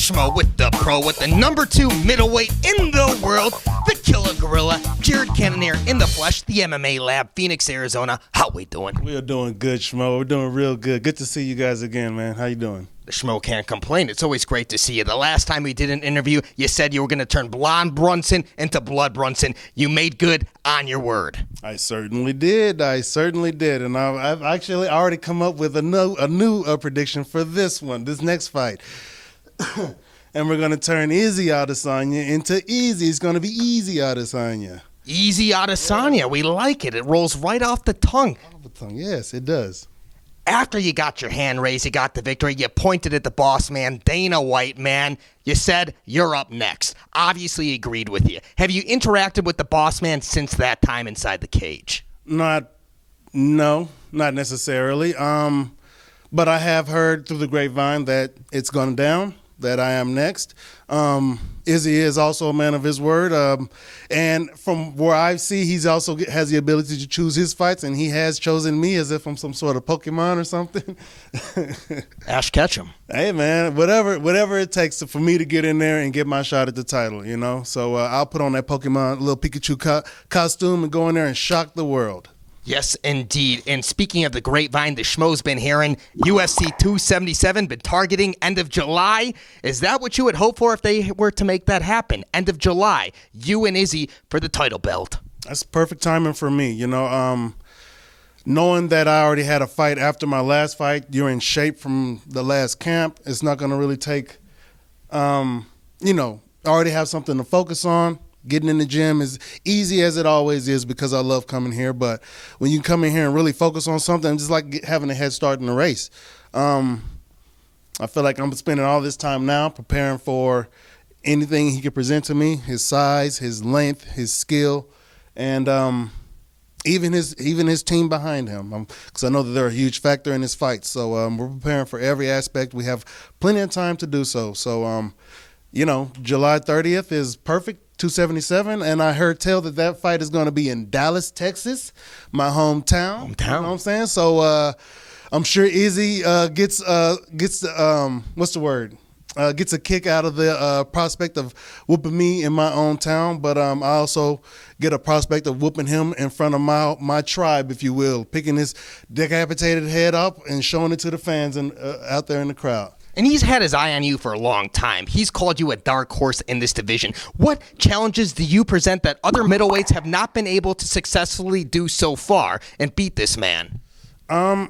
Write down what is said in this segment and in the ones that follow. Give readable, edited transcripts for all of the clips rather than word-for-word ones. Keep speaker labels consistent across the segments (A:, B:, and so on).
A: Schmo with the pro, with the number 2 middleweight in the world, the killer gorilla, Jared Cannonier in the flesh, the MMA Lab, Phoenix, Arizona. How we doing?
B: We are doing good, Schmo. We're doing real good. Good to see you guys again, man. How you doing?
A: The Schmo can't complain. It's always great to see you. The last time we did an interview, you said you were going to turn Blonde Brunson into Blood Brunson. You made good on your word.
B: I certainly did. And I've actually already come up with a new prediction for this next fight. And we're going to turn Izzy Adesanya into Easy. It's going to be Easy Adesanya.
A: Easy Adesanya. We like it. It rolls right off the tongue.
B: Yes, it does.
A: After you got your hand raised, you got the victory, you pointed at the boss man, Dana White, man. You said, you're up next. Obviously he agreed with you. Have you interacted with the boss man since that time inside the cage?
B: No, not necessarily. But I have heard through the grapevine that it's gone down, that I am next. Izzy is also a man of his word. And from where I see, he's also has the ability to choose his fights, and he has chosen me as if I'm some sort of Pokemon or something.
A: Ash Ketchum.
B: Hey, man, whatever it takes for me to get in there and get my shot at the title, you know? So I'll put on that Pokemon little Pikachu costume and go in there and shock the world.
A: Yes, indeed. And speaking of the grapevine, the Schmo's been hearing UFC 277, been targeting end of July. Is that what you would hope for if they were to make that happen? End of July, you and Izzy for the title belt.
B: That's perfect timing for me, you know. Knowing that I already had a fight after my last fight, you're in shape from the last camp. It's not going to really take, I already have something to focus on. Getting in the gym is easy as it always is because I love coming here. But when you come in here and really focus on something, it's just like having a head start in the race. I feel like I'm spending all this time now preparing for anything he could present to me, his size, his length, his skill, and even his team behind him. Because I know that they're a huge factor in his fight. So we're preparing for every aspect. We have plenty of time to do so. So, July 30th is perfect. 277, and I heard tell that fight is going to be in Dallas, Texas, my hometown. You know what I'm saying? So I'm sure Izzy gets gets a kick out of the prospect of whooping me in my own town, but I also get a prospect of whooping him in front of my tribe, if you will, picking his decapitated head up and showing it to the fans and out there in the crowd.
A: And he's had his eye on you for a long time. He's called you a dark horse in this division. What challenges do you present that other middleweights have not been able to successfully do so far and beat this man?
B: I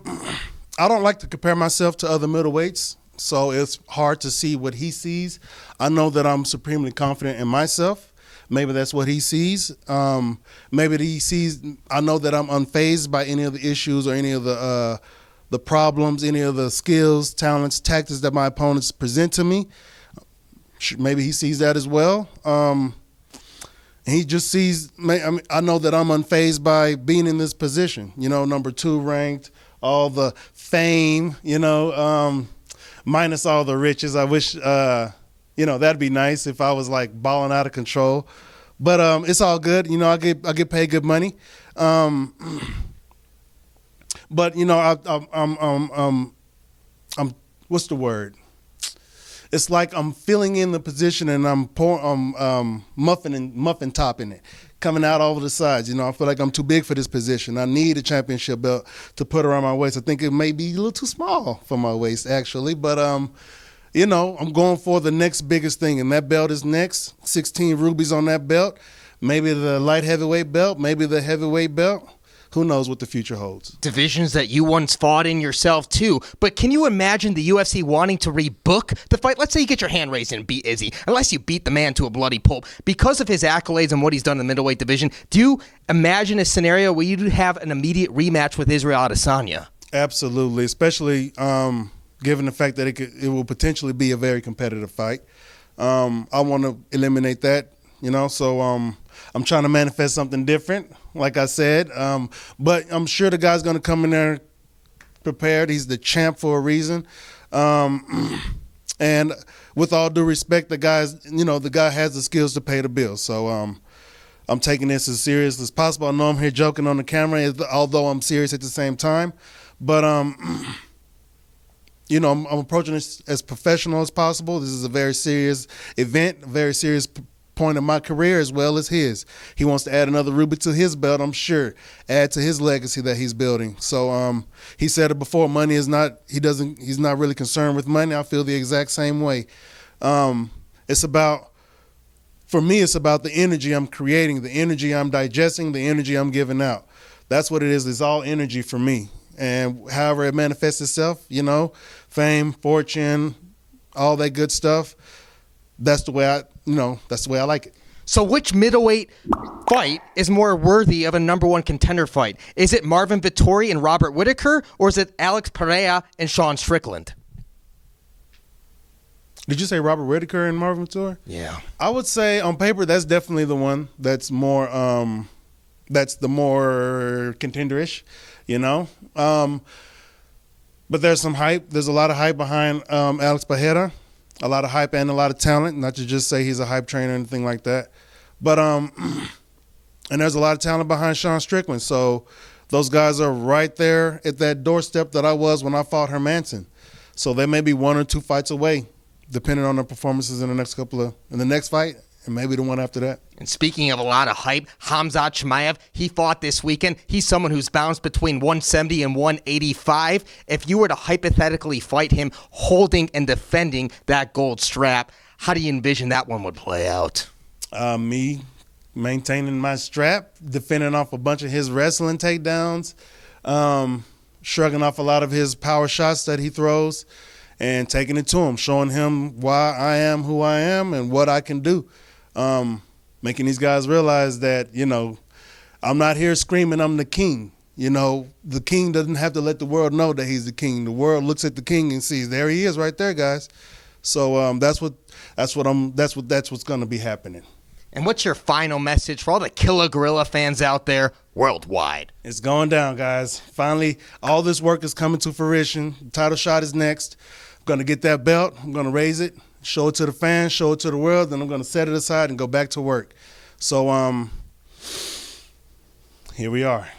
B: don't like to compare myself to other middleweights, so it's hard to see what he sees. I know that I'm supremely confident in myself. Maybe that's what he sees. Maybe he sees, I know that I'm unfazed by any of the issues or any of the problems, any of the skills, talents, tactics that my opponents present to me. Maybe he sees that as well. He just sees, I know that I'm unfazed by being in this position, number 2 ranked, all the fame, minus all the riches. I wish, that'd be nice if I was like balling out of control. But it's all good. I get paid good money. But I'm what's the word? It's like I'm filling in the position and I'm muffin topping it, coming out all over the sides. I feel like I'm too big for this position. I need a championship belt to put around my waist. I think it may be a little too small for my waist actually, but I'm going for the next biggest thing, and that belt is next. 16 rubies on that belt. Maybe the light heavyweight belt, maybe the heavyweight belt. Who knows what the future holds? Divisions
A: that you once fought in yourself, too. But can you imagine the UFC wanting to rebook the fight? Let's say you get your hand raised and beat Izzy, unless you beat the man to a bloody pulp. Because of his accolades and what he's done in the middleweight division, do you imagine a scenario where you have an immediate rematch with Israel Adesanya?
B: Absolutely, especially given the fact that it will potentially be a very competitive fight. I want to eliminate that, so I'm trying to manifest something different, like I said. But I'm sure the guy's going to come in there prepared. He's the champ for a reason. And with all due respect, the guy has the skills to pay the bills. So I'm taking this as serious as possible. I know I'm here joking on the camera, although I'm serious at the same time. But I'm approaching this as professional as possible. This is a very serious event, a very serious point of my career as well as his. He wants to add another ruby to his belt, I'm sure, add to his legacy that he's building. So he said it before, money is not, he's not really concerned with money. I feel the exact same way. It's about, for me, it's about the energy I'm creating, the energy I'm digesting, the energy I'm giving out. That's what it is. It's all energy for me. And however it manifests itself, fame, fortune, all that good stuff, that's the way I like it.
A: So which middleweight fight is more worthy of a number one contender fight? Is it Marvin Vettori and Robert Whittaker, or is it Alex Pereira and Sean Strickland?
B: Did you say Robert Whittaker and Marvin Vettori?
A: Yeah.
B: I would say on paper that's definitely the one that's more that's the more contenderish, But there's some hype. There's a lot of hype behind Alex Pereira. A lot of hype and a lot of talent, not to just say he's a hype trainer or anything like that. But and there's a lot of talent behind Sean Strickland. So those guys are right there at that doorstep that I was when I fought Hermanson. So they may be 1 or 2 fights away, depending on their performances in the next fight, and maybe the one after that.
A: And speaking of a lot of hype, Khamzat Chimaev, he fought this weekend. He's someone who's bounced between 170 and 185. If you were to hypothetically fight him holding and defending that gold strap, how do you envision that one would play out?
B: Me maintaining my strap, defending off a bunch of his wrestling takedowns, shrugging off a lot of his power shots that he throws, and taking it to him, showing him why I am who I am and what I can do. Making these guys realize that, I'm not here screaming I'm the king. The king doesn't have to let the world know that he's the king. The world looks at the king and sees, there he is right there, guys. So that's what's going to be happening.
A: And what's your final message for all the Killer Gorilla fans out there worldwide?
B: It's going down, guys. Finally, all this work is coming to fruition. The title shot is next. I'm going to get that belt. I'm going to raise it, show it to the fans, show it to the world, then I'm going to set it aside and go back to work. So here we are.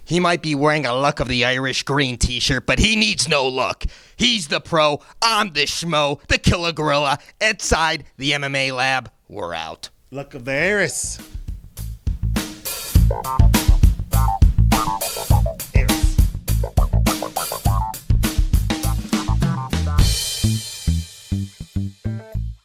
A: He might be wearing a Luck of the Irish green t-shirt, but he needs no luck. He's the pro. I'm the Schmo, the Killer Gorilla. Inside the MMA Lab, we're out.
B: Luck of the Irish.